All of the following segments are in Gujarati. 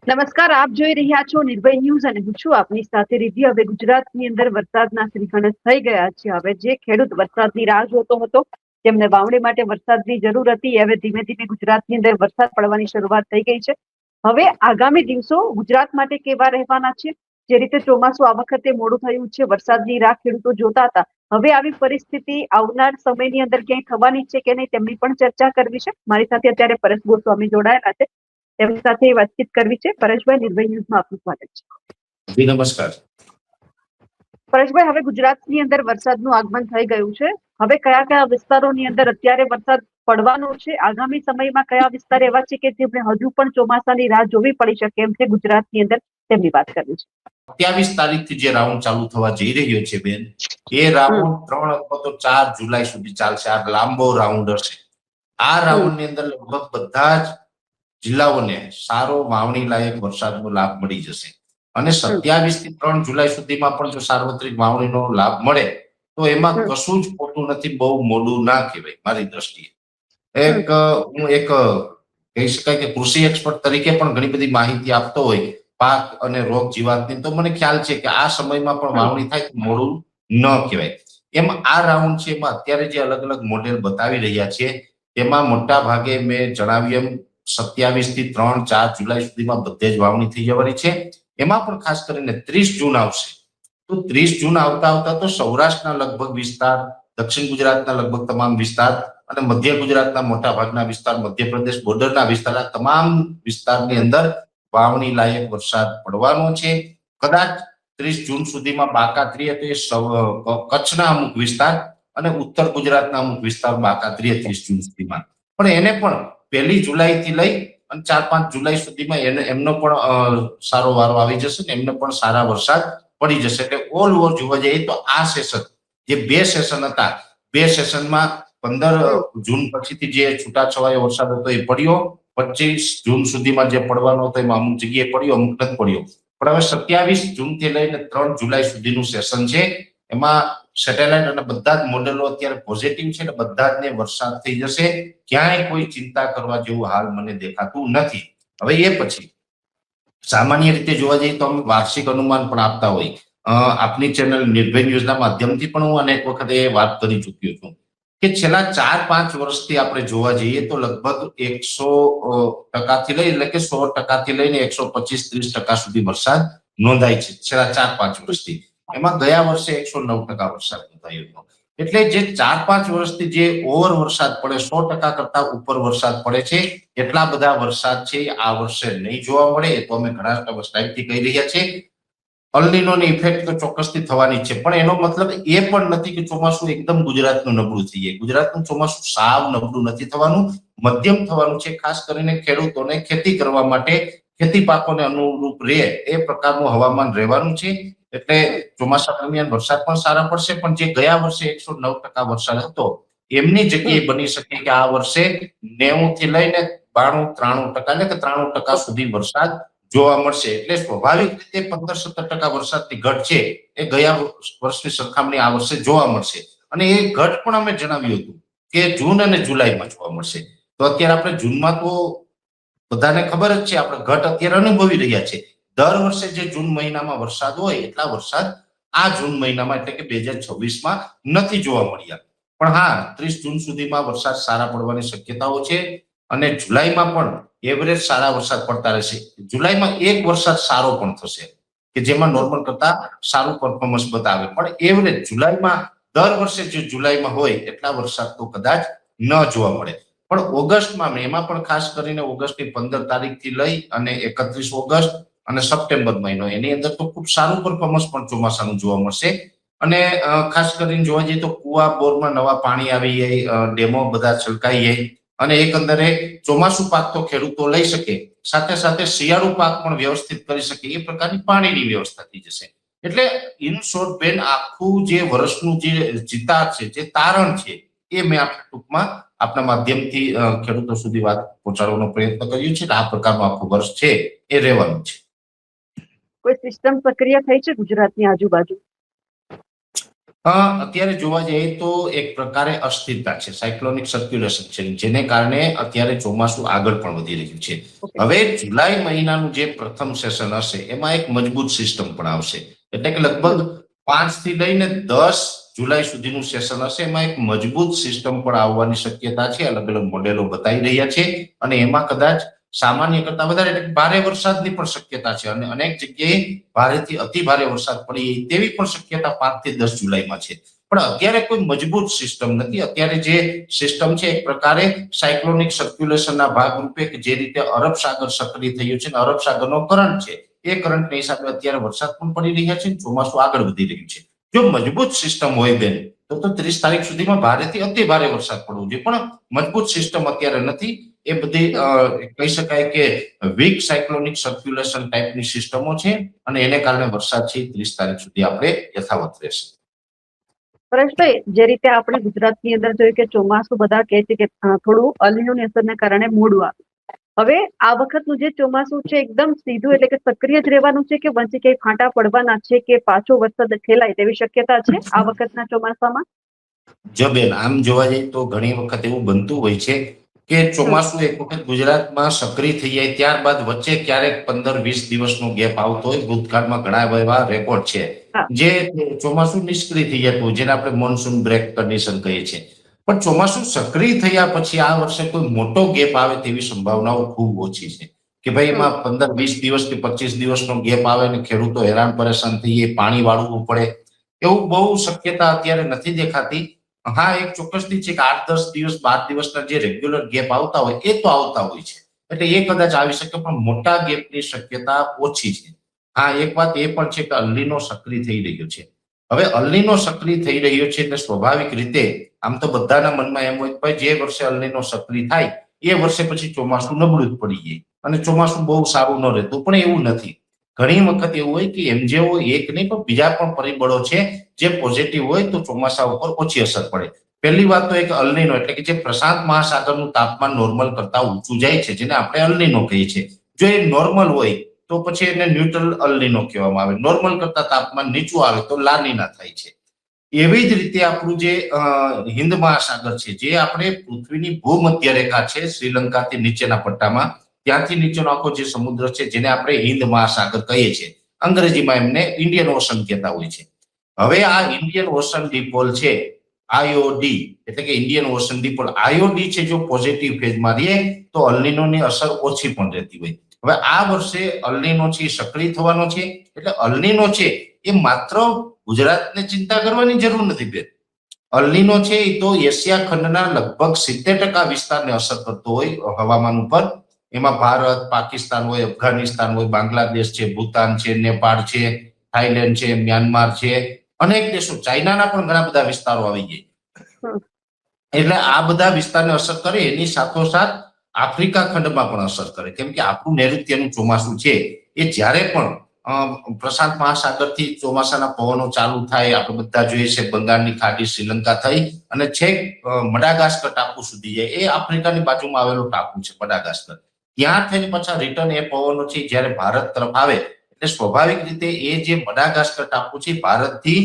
નમસ્કાર, આપ જોઈ રહ્યા છો નિર્ભય ન્યૂઝ અને હું છું આપની સાથે રિદ્ધિ. હવે ગુજરાતની અંદર વરસાદના શ્રીગણેશ થઈ ગયા છે. હવે જે ખેડૂત વરસાદની રાહ જોતો હતો, તેમને વાવણી માટે વરસાદની જરૂર હતી, હવે ધીમે ધીમે ગુજરાતની અંદર વરસાદ પડવાની શરૂઆત થઈ ગઈ છે. હવે આગામી દિવસો ગુજરાત માટે કેવા રહેવાના છે? જે રીતે ચોમાસું આ વખતે મોડું થયું છે, વરસાદની રાહ ખેડૂતો જોતા હતા, હવે આવી પરિસ્થિતિ આવનાર સમયની અંદર ક્યાંય થવાની છે કે નહીં, તેમની પણ ચર્ચા કરવી છે. મારી સાથે અત્યારે પરેશ ગોસ્વામી જોડાયેલા છે, તેમની સાથે વાતચીત કરવી છે. પરેશભાઈ, નિર્ભય ન્યૂઝમાં આપનું સ્વાગત છે. નમસ્કાર પરેશભાઈ, હવે ગુજરાતની અંદર વરસાદનું આગમન થઈ ગયું છે. હવે કયા કયા વિસ્તારોની અંદર અત્યારે વરસાદ પડવાનો છે? આગામી સમયમાં કયા વિસ્તાર એવા છે કે જેમને હજુ પણ ચોમાસાની રાહ જોવી પડી શકે એમ છે ગુજરાતની અંદર, તેમની વાત કરવી છે. 27 તારીખથી જે રાઉન્ડ ચાલુ થવા જઈ રહ્યો છે બેન, એ રાઉન્ડ 3 અથવા તો 4 જુલાઈ સુધી ચાલશે. આ લાંબો રાઉન્ડ હશે. આ રાઉન્ડની અંદર લગભગ બધા જ જિલ્લાઓને સારો વાવણી લાયક વરસાદનો લાભ મળી જશે. અને 27 થી 3 જુલાઈ સુધીમાં પણ જો સાર્વત્રિક વાવણીનો લાભ મળે તો એમાં કશું જ ખોટું નથી. બહુ મોડું ના કહેવાય મારી દ્રષ્ટિએ. હું કહી શકાય કે કૃષિ એક્સપર્ટ તરીકે પણ ઘણી બધી માહિતી આપતો હોય પાક અને રોગ જીવાતની, તો મને ખ્યાલ છે કે આ સમયમાં પણ વાવણી થાય મોડું ન કહેવાય. એમ આ રાઉન્ડ છે એમાં અત્યારે જે અલગ અલગ મોડેલ બતાવી રહ્યા છે તેમાં મોટા ભાગે મેં જણાવ્યું એમ 27 થી 3 4 જુલાઈ સુધીમાં બધે જ વાવણી થઈ જવાની છે. એમાં પણ ખાસ કરીને 30 જૂન આવશે, તો 30 જૂન આવતા તો સૌરાષ્ટ્રના લગભગ વિસ્તાર, દક્ષિણ ગુજરાતના લગભગ તમામ વિસ્તાર અને મધ્ય ગુજરાતના મોટા ભાગના વિસ્તાર, મધ્યપ્રદેશ બોર્ડરના વિસ્તાર, તમામ વિસ્તારની અંદર વાવણી લાયક વરસાદ પડવાનો છે. કદાચ 30 જૂન સુધીમાં બાકાતરી કચ્છના અમુક વિસ્તાર અને ઉત્તર ગુજરાતના અમુક વિસ્તાર બાકાતરી 30 જૂન સુધીમાં, પણ એને પણ 1 જુલાઈ થી લઈ અને 4-5 જુલાઈ સુધીમાં એમનો પણ સારો વારો આવી જશે ને એમને પણ સારા વરસાદ પડી જશે. એટલે ઓલ ઓવર જોવા જઈએ તો આ સેશન, જે 2 સેશન હતા, 2 સેશનમાં 15 જૂન પછીથી જે છૂટાછવાયો વરસાદ હતો એ પડ્યો, 25 જૂન સુધીમાં જે પડવાનો હતો એમાં અમુક જગ્યાએ પડ્યો, અમુક નથી પડ્યો. પણ હવે 27 જૂન થી લઈને 3 જુલાઈ સુધીનું સેશન છે. એમાં સેટેલાઇટ અને બધા જ મોડેલો અત્યારે પોઝિટિવ છે, એટલે બધા જ ને વરસાદ થઈ જશે. ક્યાંય કોઈ ચિંતા કરવા જેવું હાલ મને દેખાતું નથી. હવે એ પછી સામાન્ય રીતે જોવા જઈએ તો અમે વાર્ષિક અનુમાન પણ આપતા હોય. આપની ચેનલ નિર્ભય ન્યૂઝના માધ્યમથી પણ હું અનેક વખત એ વાત કરી ચૂક્યો છું કે છેલ્લા 4-5 વર્ષથી આપણે જોવા જઈએ તો લગભગ 100% થી લઈ, એટલે કે 100% થી લઈને 125-30% સુધી વરસાદ નોંધાય છે છેલ્લા 4-5 વર્ષથી. એમાં ગયા વર્ષે 109% વરસાદ નોંધાયો હતો. એટલે જે 4-5 વર્ષથી જે ઓવર વરસાદ પડે, 100% કરતા ઉપર વરસાદ પડે છે, એટલા બધા વરસાદ છે આ વર્ષે નહીં જોવા મળે. એ તો અમે ઘણા ટાઈમથી કહી રહ્યા છીએ. અલ્નીનોની ઇફેક્ટ તો ચોક્કસથી થવાની છે, પણ એનો મતલબ એ પણ નથી કે ચોમાસું એકદમ ગુજરાતનું નબળું થઈ જાય. ગુજરાતનું ચોમાસું સાવ નબળું નથી થવાનું, મધ્યમ થવાનું છે. ખાસ કરીને ખેડૂતોને ખેતી કરવા માટે, ખેતી પાકોને અનુરૂપ રહે એ પ્રકારનું હવામાન રહેવાનું છે. એટલે ચોમાસા દરમિયાન વરસાદ પણ સારા પડશે, પણ જે ગયા વર્ષે 109% વરસાદ હતો એમની જગ્યાએ બની શકે કે આ વર્ષે 90 થી લઈને 92-93%, એટલે કે 93% સુધી વરસાદ જોવા મળશે. એટલે સ્વાભાવિક રીતે 15-17% વરસાદની ઘટ છે એ ગયા વર્ષની સરખામણી આ વર્ષે જોવા મળશે. અને એ ઘટ પણ અમે જણાવ્યું હતું કે જૂન અને જુલાઈમાં જોવા મળશે. તો અત્યારે આપણે જૂનમાં તો બધાને ખબર જ છે, આપણે ઘટ અત્યારે અનુભવી રહ્યા છે. દર વર્ષે જે જૂન મહિનામાં વરસાદ હોય એટલા વરસાદ આ જૂન મહિનામાં, એટલે કે 2026માં નથી જોવા મળ્યા. પણ હા, 30 જૂન સુધીમાં વરસાદ સારા પડવાની શક્યતાઓ છે. અને જુલાઈમાં પણ એવરેજ સારા વરસાદ પડતા રહેશે. જુલાઈમાં એક વરસાદ સારો પણ થશે કે જેમાં નોર્મલ કરતા સારું પરફોર્મન્સ બતાવે, પણ એવરેજ જુલાઈમાં દર વર્ષે જે જુલાઈમાં હોય એટલા વરસાદ તો કદાચ ન જોવા મળે. પણ ઓગસ્ટમાં, એમાં પણ ખાસ કરીને ઓગસ્ટની 15 તારીખથી લઈ અને 31 ઓગસ્ટ અને સપ્ટેમ્બર મહિનો, એની અંદર તો ખૂબ સારું પરફોર્મન્સ પણ ચોમાસાનું જોવા મળશે. અને ખાસ કરીને જોવા જઈએ તો કુવા બોરમાં નવા પાણી આવી જાય, ડેમો બધા છલકાઈ જાય અને એકંદરે ચોમાસું પાક તો ખેડૂતો લઈ શકે, સાથે સાથે શિયાળુ પાક પણ વ્યવસ્થિત કરી શકે એ પ્રકારની પાણીની વ્યવસ્થા થઈ જશે. એટલે ઇન શોર્ટ બેન, આખું જે વર્ષનું જે ચિતાર છે, જે તારણ છે, એ મેં ટૂંકમાં આપના માધ્યમથી ખેડૂતો સુધી વાત પહોંચાડવાનો પ્રયત્ન કર્યો છે. આ પ્રકારનું આખું વર્ષ છે એ રહેવાનું છે. કોઈ સિસ્ટમ સક્રિય થઈ છે ગુજરાતની આજુબાજુ? અત્યારે જોવા જઈએ તો એક પ્રકારે અસ્થિરતા છે, સાયક્લોનિક સર્ક્યુલેશન છે, જેને કારણે અત્યારે ચોમાસું આગળ પણ વધી રહ્યું છે. હવે જુલાઈ મહિનાનું જે પ્રથમ સેશન હશે એમાં એક મજબૂત સિસ્ટમ પણ આવશે, એટલે કે લગભગ 5 થી લઈને 10 જુલાઈ સુધીનું સેશન હશે, એમાં એક મજબૂત સિસ્ટમ પણ આવવાની શક્યતા છે. અલગ અલગ મોડેલો બતાવી રહ્યા છે અને એમાં કદાચ સામાન્ય કરતા વધારે એટલે ભારે વરસાદની પણ શક્યતા છે અને અનેક જગ્યાએ ભારેથી અતિ ભારે વરસાદ પડી તેવી પણ શક્યતા 5 થી 10 જુલાઈમાં છે. પણ અત્યારે કોઈ મજબૂત સિસ્ટમ નથી. અત્યારે જે સિસ્ટમ છે એક પ્રકારે સાયક્લોનિક સર્ક્યુલેશનના ભાગરૂપે જે રીતે અરબ સાગર સક્રિય થયું છે અને અરબ સાગરનો કરંટ છે એ કરંટના હિસાબે અત્યારે વરસાદ પણ પડી રહ્યા છે, ચોમાસું આગળ વધી રહ્યું છે. જો મજબૂત સિસ્ટમ હોય બેન તો 30 તારીખ સુધીમાં ભારેથી અતિ ભારે વરસાદ પડવો જોઈએ, પણ મજબૂત સિસ્ટમ અત્યારે નથી. એ બધી કહી શકાય કે વીક સાયક્લોનિક સર્ક્યુલેશન ટાઈપની સિસ્ટમો છે અને એને કારણે વરસાદ છે 30 તારીખ સુધી આપણે યથાવત રહેશે. પરેશભાઈ, જે રીતે આપણે ગુજરાતની અંદર જોયું કે ચોમાસું બધા કહે છે કે થોડું અલનીનોની અસરને કારણે મોડું આવે. હવે આ વખતનું જે ચોમાસું છે એકદમ સીધું એટલે કે સક્રિય જ રહેવાનું છે કે વચ્ચે કઈ ફાંટા પડવાના છે કે પાછો વરસાદ ખેલાય તેવી શક્યતા છે આ વખતના ચોમાસામાં? જો બેન આમ જોવા જઈએ તો ઘણી વખત એવું બનતું હોય છે કે ચોમાસું એક વખત ગુજરાતમાં સક્રિય થઈ જાય ત્યારબાદ વચ્ચે ક્યારેક 15-20 દિવસનો ગેપ આવતો હોય. ભૂતકાળમાં ઘણા એવા રેકોર્ડ છે જે ચોમાસું નિષ્ક્રિય થઈ જતું હોય, જેને આપણે મોન્સૂન બ્રેક કન્ડિશન કહીએ છીએ. પણ ચોમાસું સક્રિય થયા પછી આ વર્ષે કોઈ મોટો ગેપ આવે તેવી સંભાવનાઓ ખૂબ ઓછી છે કે ભાઈ એમાં 15-20 દિવસ કે 25 દિવસનો ગેપ આવે અને ખેડૂતો હેરાન પરેશાન થઈએ, પાણી વાળવું પડે, એવું બહુ શક્યતા અત્યારે નથી દેખાતી. હા, એક ચોક્કસથી છે કે 8-10 દિવસ 12 દિવસના જે રેગ્યુલર ગેપ આવતા હોય એ તો આવતા હોય છે, એટલે એ કદાચ આવી શકે, પણ મોટા ગેપની શક્યતા ઓછી છે. હા, એક વાત એ પણ છે કે અલ્નીનો સક્રિય થઈ રહ્યો છે. હવે અલ્નીનો સક્રિય થઈ રહ્યો છે એટલે સ્વાભાવિક રીતે આમ તો બધાના મનમાં એમ હોય કે જે વર્ષે અલ્નીનો સક્રિય થાય એ વર્ષે પછી ચોમાસું નબળું જ પડી જાય અને ચોમાસું બહુ સારું ન રહેતું, પણ એવું નથી. ઘણી વખત એવું હોય કે એમ જેવો એક નહીં પણ બીજા પણ પરિબળો છે જે પોઝિટિવ હોય તો ચોમાસા ઉપર ઓછી અસર પડે. પહેલી વાત તો એક અલ્નીનો એટલે કે જે પ્રશાંત મહાસાગરનું તાપમાન નોર્મલ કરતા ઊંચું જાય છે, જેને આપણે અલ્નીનો કહીએ છીએ. જો એ નોર્મલ હોય તો પછી એને ન્યુટ્રલ અલ્નીનો કહેવામાં આવે. નોર્મલ કરતા તાપમાન નીચું આવે તો લાનીના થાય છે. એવી જ રીતે આપણું જે હિન્દ મહાસાગર છે, જે આપણે પૃથ્વીની ભૂમધ્ય રેખા છે, શ્રીલંકાથી નીચેના પટ્ટામાં ત્યાંથી નીચેનો આખો જે સમુદ્ર છે જેને આપણે હિન્દ મહાસાગર કહીએ છીએ, અંગ્રેજીમાં એમને ઇન્ડિયન ઓશન કહેતા હોય છે. હવે આ ઇન્ડિયન ઓશન ડિપોલ છે, આઈઓડી એટલે કે ઇન્ડિયન ઓશન ડિપોલ, આઈઓડી છે જો પોઝિટિવ ફેઝમાં રહે તો અલ્નીનોની અસર ઓછી પણ રહેતી હોય. હવે આ વર્ષે અલ્નીનો છે સક્રિય થવાનો છે, એટલે અલ્નીનો છે એ માત્ર ગુજરાતને ચિંતા કરવાની જરૂર નથી બેન. અલ્નીનો છે એ તો એશિયા ખંડના લગભગ 70% વિસ્તારને અસર કરતો હોય હવામાન ઉપર. એમાં ભારત, પાકિસ્તાન હોય, અફઘાનિસ્તાન હોય, બાંગ્લાદેશ છે, ભૂતાન છે, નેપાળ છે, થાઈલેન્ડ છે, મ્યાનમાર છે, અનેક દેશો, ચાઇનાના પણ ઘણા બધા વિસ્તારો આવી જાય. એટલે આ બધા વિસ્તારને અસર કરે એની સાથોસાથ આફ્રિકા ખંડમાં પણ અસર કરે, કેમ કે આપણું નૈઋત્યનું ચોમાસું છે એ જ્યારે પણ પ્રશાંત મહાસાગરથી ચોમાસાના પવનો ચાલુ થાય, આપણે બધા જોઈએ છે બંગાળની ખાડી, શ્રીલંકા થઈ અને છેક મડાગાસ્કર ટાપુ સુધી જાય. એ આફ્રિકાની બાજુમાં આવેલો ટાપુ છે મડાગાસ્કર. ત્યાં થઈને પાછા રિટર્ન એ પવનો છે જ્યારે ભારત તરફ આવે એટલે સ્વાભાવિક રીતે એ જે મડાગાસ્કર ટાપુ છે ભારતથી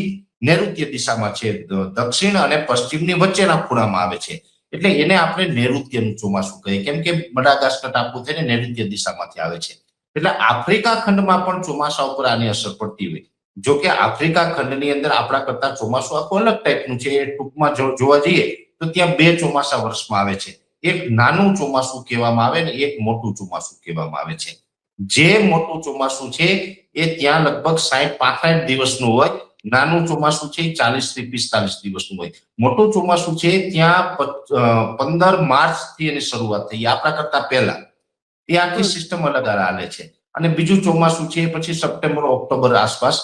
નૈઋત્ય દિશામાં છે, દક્ષિણ અને પશ્ચિમની વચ્ચેના ખૂણામાં આવે છે, એટલે એને આપણે નૈઋત્યનું ચોમાસું કહીએ, કેમ કે મડાગાસ્કર ટાપુ થઈને નૈઋત્ય દિશામાંથી આવે છે. એટલે આફ્રિકા ખંડમાં પણ ચોમાસા ઉપર આની અસર પડતી હોય. જો કે આફ્રિકા ખંડની અંદર આપણા કરતા ચોમાસું આખું અલગ ટાઈપનું છે. એ ટૂંકમાં જોવા જઈએ તો ત્યાં 2 ચોમાસા વર્ષમાં આવે છે. એક નાનું ચોમાસું કહેવામાં આવે ને એક મોટું ચોમાસું કહેવામાં આવે છે. જે મોટું ચોમાસું છે એ ત્યાં લગભગ 60-65 દિવસનું હોય, નાનું ચોમાસું છે 40 થી 45 દિવસનું હોય. મોટું ચોમાસું છે ત્યાં 15 માર્ચથી એની શરૂઆત થઈ, આપણા કરતા પહેલા. એ આખી સિસ્ટમ અલગ હાલે છે. અને બીજું ચોમાસું છે પછી સપ્ટેમ્બર ઓક્ટોબર આસપાસ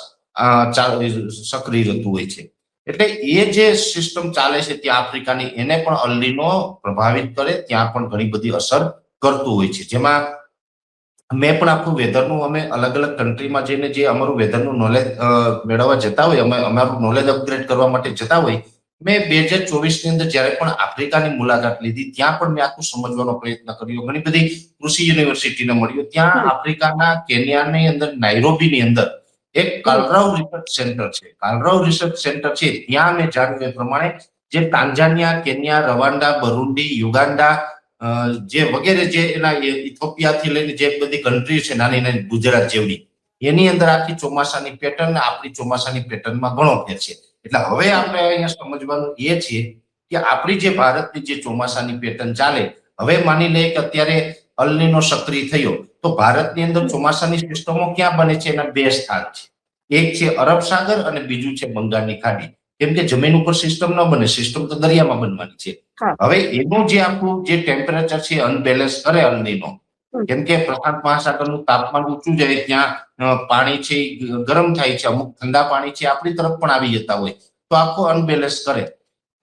સક્રિય રહેતું હોય છે. એટલે એ જે સિસ્ટમ ચાલે છે ત્યાં આફ્રિકાની, એને પણ અલ્નીનો પ્રભાવિત કરે, ત્યાં પણ ઘણી બધી અસર કરતું હોય છે. જેમાં મેં પણ આપણું વેધરનું, અમે અલગ અલગ કન્ટ્રીમાં જઈને જે અમારું વેધરનું નોલેજ મેળવવા જતા હોય, અમે અમારું નોલેજ અપગ્રેડ કરવા માટે જતા હોય, મેં 2024ની અંદર જ્યારે પણ આફ્રિકાની મુલાકાત લીધી ત્યાં પણ મેં આખું સમજવાનો પ્રયત્ન કર્યો. ઘણી બધી કૃષિ યુનિવર્સિટીને મળ્યો. ત્યાં આફ્રિકાના કેન્યાની અંદર નાઇરોબીની અંદર એક કાલરાવ રિસર્ચ સેન્ટર છે. કાલરાવ રિસર્ચ સેન્ટર છે ત્યાં મેં જાણ્યું એ પ્રમાણે જે તાંજાનિયા, કેન્યા, રવાંડા, બરુંડી, યુગાન્ડા જે વગેરે જે એના ઇથોપિયાથી લઈને જે બધી કન્ટ્રી છે નાની નાની ગુજરાત જેવડી, એની અંદર આખી ચોમાસાની પેટર્ન આપણી ચોમાસાની પેટર્નમાં ઘણો ફેર છે. એટલે હવે આપણે અહીંયા સમજવાનું એ છે કે આપણી જે ભારતની જે ચોમાસાની પેટર્ન ચાલે, હવે માની લઈએ કે અત્યારે અલ નીનો સક્રિય થયો તો ભારતની અંદર ચોમાસાની સિસ્ટમો ક્યાં બને છે? એના બે સ્થાન છે. એક છે અરબ સાગર અને બીજું છે બંગાળની ખાડી. કેમ કે જમીન ઉપર સિસ્ટમ ન બને, સિસ્ટમ તો દરિયામાં બનવાની છે. હવે એનું જે આપણું જે ટેમ્પરેચર છે અનબેલેન્સ કરે અલ નીનો, કેમ કે પ્રશાંત મહાસાગરનું તાપમાન ઊંચું જાય ત્યાં પાણી છે ગરમ થાય છે, અમુક ઠંડા પાણી છે આપણી તરફ પણ આવી જતા હોય તો આખો અનબેલેન્સ કરે.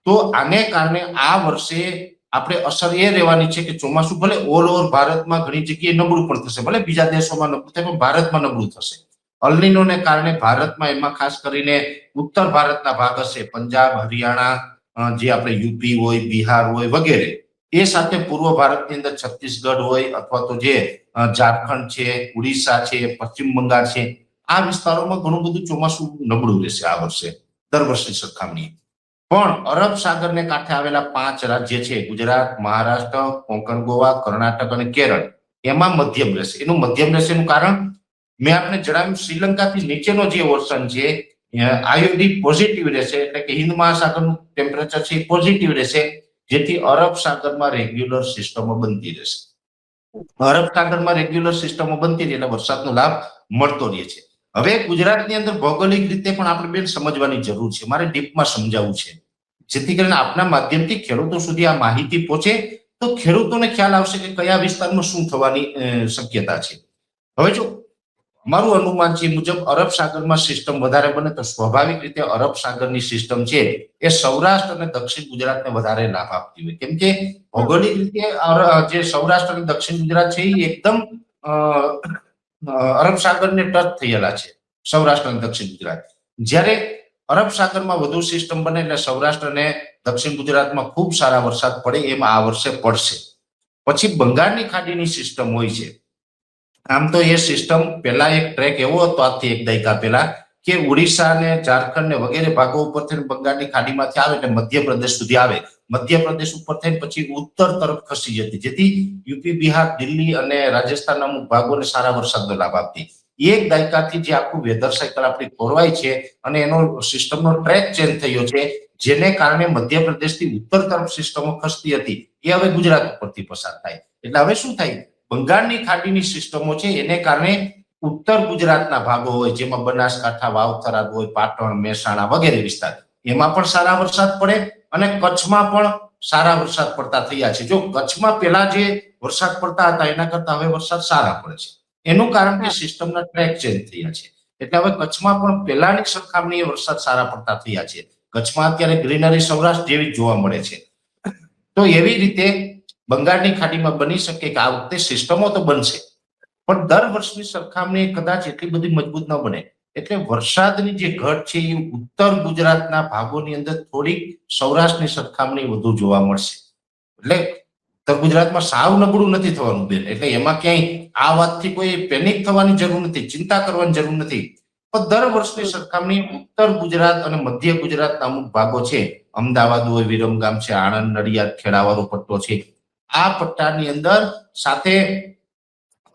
તો આને કારણે આ વર્ષે આપણે અસર એ રહેવાની છે કે ચોમાસું ભલે ઓલ ઓવર ભારતમાં ઘણી જગ્યાએ નબળું પણ થશે, ભલે બીજા દેશોમાં નબળું થાય પણ ભારતમાં નબળું થશે. અલ નીનોને કારણે ભારતમાં એમાં ખાસ કરીને ઉત્તર ભારતના ભાગ હશે, પંજાબ, હરિયાણા, જે આપણે યુપી હોય, બિહાર હોય વગેરે, એ સાથે પૂર્વ ભારતની અંદર છત્તીસગઢ હોય અથવા તો જે ઝારખંડ છે, ઉડીસા છે, પશ્ચિમ બંગાળ છે, આ વિસ્તારોમાં ઘણું બધું ચોમાસું નબળું રહેશે આ વર્ષે દર વર્ષની સરખામણીએ. પણ અરબ સાગરને કાંઠે આવેલા 5 રાજ્ય છે ગુજરાત, મહારાષ્ટ્ર, કોંકણ, ગોવા, કર્ણાટક અને કેરળ, એમાં મધ્યમ રહેશે. એનું મધ્યમ રહેશે એનું કારણ મેં આપને જણાવ્યું, શ્રીલંકાથી નીચેનો જે ઓશન છે આઈઓડી પોઝિટિવ રહેશે, એટલે કે હિન્દ મહાસાગરનું ટેમ્પરેચર છે પોઝિટિવ રહેશે, જેથી અરબ સાગરમાં રેગ્યુલર સિસ્ટમો બનતી રહેશે. અરબ સાગરમાં રેગ્યુલર સિસ્ટમો બનતી રહે એટલે વરસાદનો લાભ મળતો રહે છે. હવે ગુજરાતની અંદર ભૌગોલિક રીતે પણ આપણે બેન સમજવાની જરૂર છે, મારે ડીપમાં સમજાવવું છે, જેથી કરીને આપના માધ્યમથી ખેડૂતો સુધી આ માહિતી પહોંચે તો ખેડૂતોને ખ્યાલ આવશે કે કયા વિસ્તારમાં શું થવાની શક્યતા છે. હવે જો અમારું અનુમાન છે મુજબ અરબ સાગરમાં સિસ્ટમ વધારે બને તો સ્વાભાવિક રીતે અરબ સાગરની સિસ્ટમ છે એ સૌરાષ્ટ્ર અને દક્ષિણ ગુજરાતને વધારે લાભ આપતી હોય, કેમ કે ભૌગોલિક રીતે જે સૌરાષ્ટ્ર અને દક્ષિણ ગુજરાત છે એ એકદમ અરબ સાગરને ટચ થયેલા છે, સૌરાષ્ટ્ર અને દક્ષિણ ગુજરાત. જ્યારે અરબ સાગરમાં વધુ સિસ્ટમ બને એટલે સૌરાષ્ટ્ર અને દક્ષિણ ગુજરાતમાં ખૂબ સારા વરસાદ પડે, એમ આ વર્ષે પડશે. પછી બંગાળની ખાડીની સિસ્ટમ હોય છે. આમ તો એ સિસ્ટમ પહેલા એક ટ્રેક એવો હતો આજથી 1 દાયકા પહેલા કે ઓડિશા ને ઝારખંડ ને વગેરે ભાગો ઉપરથી બંગાળની ખાડીમાંથી આવે એટલે મધ્યપ્રદેશ સુધી આવે, મધ્યપ્રદેશ ઉપર થઈને પછી ઉત્તર તરફ ખસી જતી, જેથી યુપી, બિહાર, દિલ્હી અને રાજસ્થાનના અમુક ભાગોને સારા વરસાદનો લાભ આપતી. 1 દાયકાથી જે આખું વેધર સાયકલ આપણી ખોરવાય છે અને એનો સિસ્ટમનો ટ્રેક ચેન્જ થયો છે, જેને કારણે મધ્યપ્રદેશથી ઉત્તર તરફ સિસ્ટમો ખસતી હતી એ હવે ગુજરાત ઉપરથી પસાર થાય. એટલે હવે શું થાય, બંગાળની ખાડીની સિસ્ટમો છે એને કારણે ઉત્તર ગુજરાતના ભાગો હોય જેમાં બનાસકાંઠા, વાવ-થરાદ હોય, પાટણ, મહેસાણા વગેરે વિસ્તાર, એમાં પણ સારા વરસાદ પડે અને કચ્છમાં પણ સારા વરસાદ પડતા થયા છે. જો કચ્છમાં પહેલા જે વરસાદ પડતા હતા એના કરતા હવે વરસાદ સારા પડે છે, એનું કારણ કે સિસ્ટમના ટ્રેક ચેન્જ થયા છે. એટલે હવે કચ્છમાં પણ પહેલાની સરખામણીએ વરસાદ સારા પડતા થયા છે. કચ્છમાં અત્યારે ગ્રીનરી સૌરાષ્ટ્ર જેવી જોવા મળે છે. તો એવી રીતે બંગાળની ખાડીમાં બની શકે કે આ વખતે સિસ્ટમો તો બનશે પણ દર વર્ષની સરખામણીએ કદાચ એટલી બધી મજબૂત ન બને. એટલે વરસાદની જે ઘટ છે એ ઉત્તર ગુજરાતના ભાગોની અંદર થોડીક સૌરાષ્ટ્રની સરખામણી વધુ જોવા મળશે. એટલે ઉત્તર ગુજરાતમાં સાવ નબળું નથી થવાનું બેન, એટલે એમાં ક્યાંય આ વાતથી કોઈ પેનિક થવાની જરૂર નથી, ચિંતા કરવાની જરૂર નથી. પણ દર વર્ષની સરખામણી ઉત્તર ગુજરાત અને મધ્ય ગુજરાતના અમુક ભાગો છે, અમદાવાદ હોય, વિરમગામ છે, આણંદ, નડિયાદ, ખેડાવાળો પટ્ટો છે, આ પટ્ટાની અંદર સાથે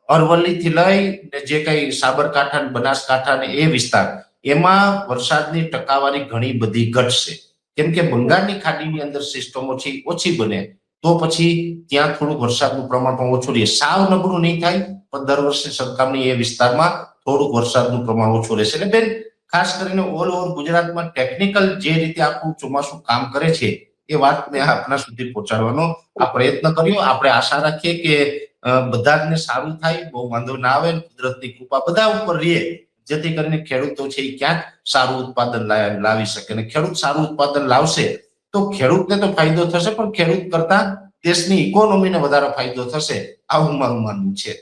અરવલ્લી થી લઈ જે કઈ સાબરકાંઠા, બનાસકાંઠા ને એ વિસ્તાર, એમાં વરસાદની ટકાવારી ઘણી બધી ઘટશે. કેમ કે બંગાળની ખાડીની અંદર સિસ્ટમો છે ઓછી બને તો પછી ત્યાં થોડું વરસાદનું પ્રમાણ પણ ઓછું રહે. સાવ નબળું નહીં થાય પણ દર વર્ષની સરખામણી એ વિસ્તારમાં થોડુંક વરસાદનું પ્રમાણ ઓછું રહેશે. એટલે બેન ખાસ કરીને ઓલ ઓવર ગુજરાતમાં ટેકનિકલ જે રીતે આખું ચોમાસું કામ કરે છે એ વાત મેં આપના સુધી પહોંચાડવાનો આ પ્રયત્ન કર્યો. આપણે આશા રાખીએ કે બધાને સારું થાય, બહુ વાંધો ના આવે, કુદરતની કૃપા બધા ઉપર રહે, જેથી કરીને ખેડૂતો છે એ ક્યાંક સારું ઉત્પાદન લાવી શકે. અને ખેડૂત સારું ઉત્પાદન લાવશે તો ખેડૂતને તો ફાયદો થશે પણ ખેડૂત કરતા દેશની ઇકોનોમીને વધારે ફાયદો થશે, આવું મારું માનવું છે.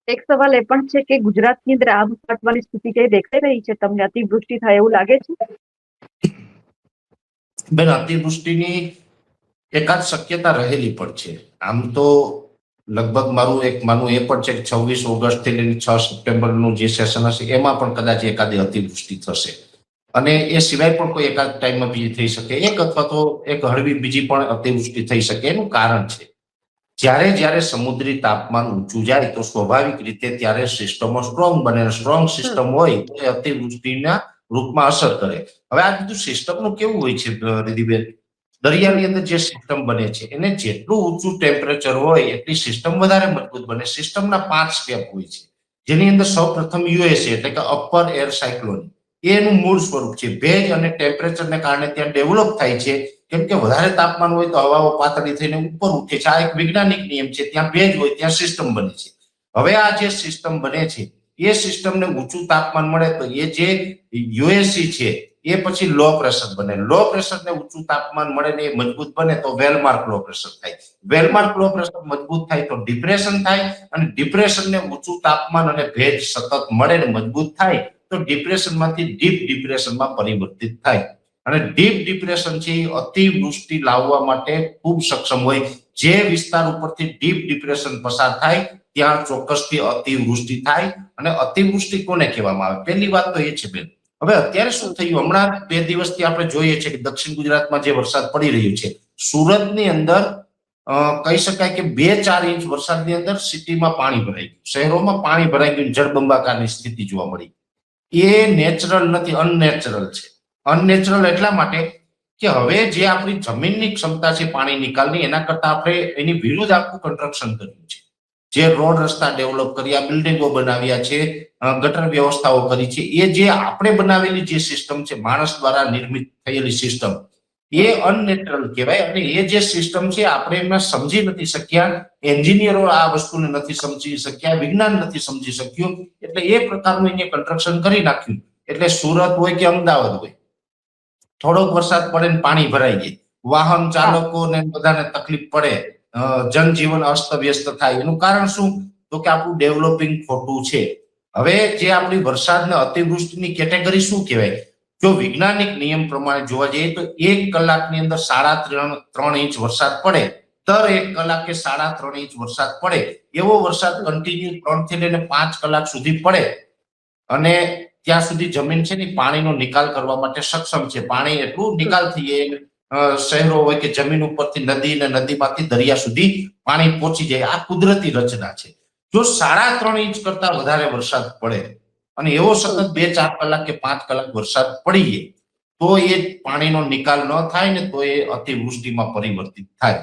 એક સવાલ એ પણ છે કે ગુજરાતની અંદર આબ ફાટવાની સ્થિતિ કઈ દેખાઈ રહી છે તમને? અતિવૃષ્ટિ થાય એવું લાગે છે બેન? અતિવૃષ્ટિની એકાદ શક્યતા રહેલી પણ છે. આમ તો લગભગ મારું એક માનવું એ પણ છે કે 26 ઓગસ્ટ થી લઈને 6 સપ્ટેમ્બરનું જે સેશન હશે એમાં પણ કદાચ એકાદી અતિવૃષ્ટિ થશે અને એ સિવાય પણ કોઈ એકાદ ટાઈમમાં બીજી થઈ શકે, એક અથવા તો એક હળવી બીજી પણ અતિવૃષ્ટિ થઈ શકે. એનું કારણ છે જ્યારે સમુદ્રી તાપમાન ઊંચું જાય તો સ્વાભાવિક રીતે ત્યારે સિસ્ટમો સ્ટ્રોંગ બને. સ્ટ્રોંગ સિસ્ટમ હોય તો એ અતિવૃષ્ટિના રૂપમાં અસર કરે. હવે આ બધું સિસ્ટમનું કેવું હોય છે રિધિબેન, દરિયાની અંદર જે સિસ્ટમ બને છે એને જેટલું ઊંચું ટેમ્પરેચર હોય એટલી સિસ્ટમ વધારે મજબૂત બને. સિસ્ટમના 5 સ્ટેપ હોય છે જેની અંદર સૌ પ્રથમ યુએસએ એટલે કે અપર એર સાયક્લોન એનું મૂળ સ્વરૂપ છે. ભેજ અને ટેમ્પરેચરને કારણે ત્યાં ડેવલપ થાય છે કેમ કે વધારે તાપમાન હોય તો હવાઓ પાતળી થઈને ઉપર ઉઠે છે. આ એક વૈજ્ઞાનિક નિયમ છે. ત્યાં ભેજ હોય ત્યાં સિસ્ટમ બને છે. હવે આ જે સિસ્ટમ બને છે એ સિસ્ટમને ઊંચું તાપમાન મળે તો એ જે યુએસી છે એ પછી લો પ્રેશર બને. લો પ્રેશર ને ઊંચું તાપમાન મળે ને એ મજબૂત બને તો વેલમાર્ક લો પ્રેશર થાય. વેલમાર્ક લો પ્રેશર મજબૂત થાય તો ડિપ્રેશન થાય અને ડિપ્રેશન ને ઊંચું તાપમાન અને ભેજ સતત મળે ને મજબૂત થાય તો ડિપ્રેશનમાંથી ડીપ ડિપ્રેશનમાં પરિવર્તિત થાય. અને ડીપ ડિપ્રેશન છે એ અતિવૃષ્ટિ લાવવા માટે ખૂબ સક્ષમ હોય. જે વિસ્તાર ઉપરથી ડીપ ડિપ્રેશન પસાર થાય ત્યાં ચોક્કસથી અતિવૃષ્ટિ થાય. અને અતિવૃષ્ટિ કોને કહેવામાં આવે? પહેલી વાત તો એ છે બેન. હવે અત્યારે શું થયું, હમણાં 2 દિવસથી આપણે જોઈએ છે કે દક્ષિણ ગુજરાતમાં જે વરસાદ પડી રહ્યો છે, સુરતની અંદર કહી શકાય કે 2-4 ઇંચ વરસાદની અંદર સિટીમાં પાણી ભરાઈ ગયું, શહેરોમાં પાણી ભરાઈ ગયું, જળબંબાકારની સ્થિતિ જોવા મળી. એ નેચરલ નથી, અનનેચરલ છે. અનનેચરલ એટલા માટે કે હવે જે આપણી જમીનની ક્ષમતા છે પાણી નિકાલની એના કરતા આપણે એની વિરુદ્ધ આખું કન્સ્ટ્રક્શન કર્યું છે. જે રોડ રસ્તા ડેવલપ કર્યા, બિલ્ડિંગો બનાવ્યા છે, ગટર વ્યવસ્થાઓ કરી છે, એ જે આપણે બનાવેલી જે સિસ્ટમ છે માણસ દ્વારા નિર્મિત થયેલી સિસ્ટમ એ અનનેચરલ કહેવાય. અને એ જે સિસ્ટમ છે આપણે એમાં સમજી નથી શક્યા, એન્જિનિયરો આ વસ્તુને નથી સમજી શક્યા, વિજ્ઞાન નથી સમજી શક્યું એટલે એ પ્રકારનું એને કન્સ્ટ્રક્શન કરી નાખ્યું. એટલે સુરત હોય કે અમદાવાદ હોય, થોડોક વરસાદ પડે ને પાણી ભરાઈ જાય, વાહન ચાલકોને બધાને તકલીફ પડે, જનજીવન અસ્તવ્યસ્ત થાય. એનું કારણ શું? તો કે આપણું ડેવલપિંગ ખોટું છે. હવે જે આપણી વરસાદને અતિવૃષ્ટિની કેટેગરી શું કહેવાય? જો વૈજ્ઞાનિક નિયમ પ્રમાણે જોવા જઈએ તો 1 કલાકની અંદર 3.5 ઇંચ વરસાદ પડે, દર 1 કલાકે 3.5 ઇંચ વરસાદ પડે એવો વરસાદ કન્ટિન્યુ 3 થી લઈને 5 કલાક સુધી પડે અને ત્યાં સુધી જમીન છે ને પાણીનો નિકાલ કરવા માટે સક્ષમ છે. પાણી એટલું નિકાલ થઈ જાય, શહેરો હોય કે જમીન ઉપરથી નદી અને નદીમાંથી દરિયા સુધી પાણી પહોંચી જાય. આ કુદરતી રચના છે. જો 3.5 ઇંચ કરતા વધારે વરસાદ પડે અને એવો સતત 2-4 કલાક કે 5 કલાક વરસાદ પડી જાય તો એ પાણીનો નિકાલ ન થાય ને તો એ અતિવૃષ્ટિમાં પરિવર્તિત થાય.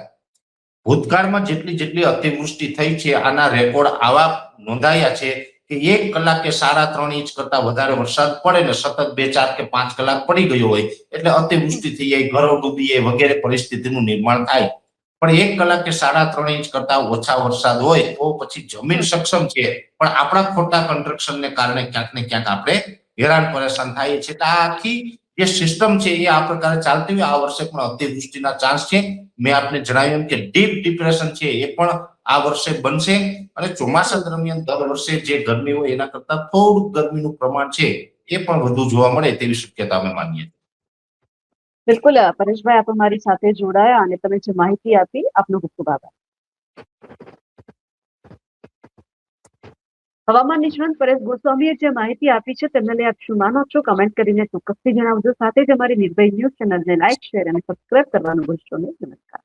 ભૂતકાળમાં જેટલી અતિવૃષ્ટિ થઈ છે આના રેકોર્ડ આવા નોંધાયા છે કે 1 કલાકે 3.5 ઇંચ કરતા વધારે વરસાદ પડે ને સતત 2-4 કે 5 કલાક પડી ગયો હોય એટલે અતિવૃષ્ટિ થઈ જાય, ઘરો ડૂબી જાય વગેરે પરિસ્થિતિનું નિર્માણ થાય. પણ 1 કલાકે 3.5 ઇંચ કરતા ઓછા વરસાદ હોય તો પછી જમીન સક્ષમ છે પણ આપણા ખોટા કન્સ્ટ્રક્શનને કારણે ક્યાંક ને ક્યાંક આપણે હેરાન પરેશાન થાય છે. આ આખી જે સિસ્ટમ છે એ આ પ્રકારે ચાલતી હોય. આ વર્ષે પણ અતિવૃષ્ટિના ચાન્સ છે. મેં આપને જણાવ્યું કે ડીપ ડિપ્રેશન છે એ પણ આ વર્ષે બનશે અને ચોમાસા દરમિયાન દર વર્ષે જે ગરમી હોય એના કરતા થોડું ગરમીનું પ્રમાણ છે એ પણ વધુ જોવા મળે તેવી શક્યતા અમે માનીએ. બિલકુલ પરેશભાઈ, આપ અમારી સાથે જોડાયા અને તમે જે માહિતી આપી આપનો ખૂબ ખૂબ આભાર. હવામાન નિષ્ણાંત પરેશ ગોસ્વામીએ જે માહિતી આપી છે તેમને લઈ આપ શું માનો છો કમેન્ટ કરીને ચોક્કસથી જણાવજો. સાથે જ અમારી નિર્ભય ન્યૂઝ ચેનલને લાઇક, શેર અને સબસ્ક્રાઇબ કરવાનું ભૂલશો નહીં. નમસ્કાર.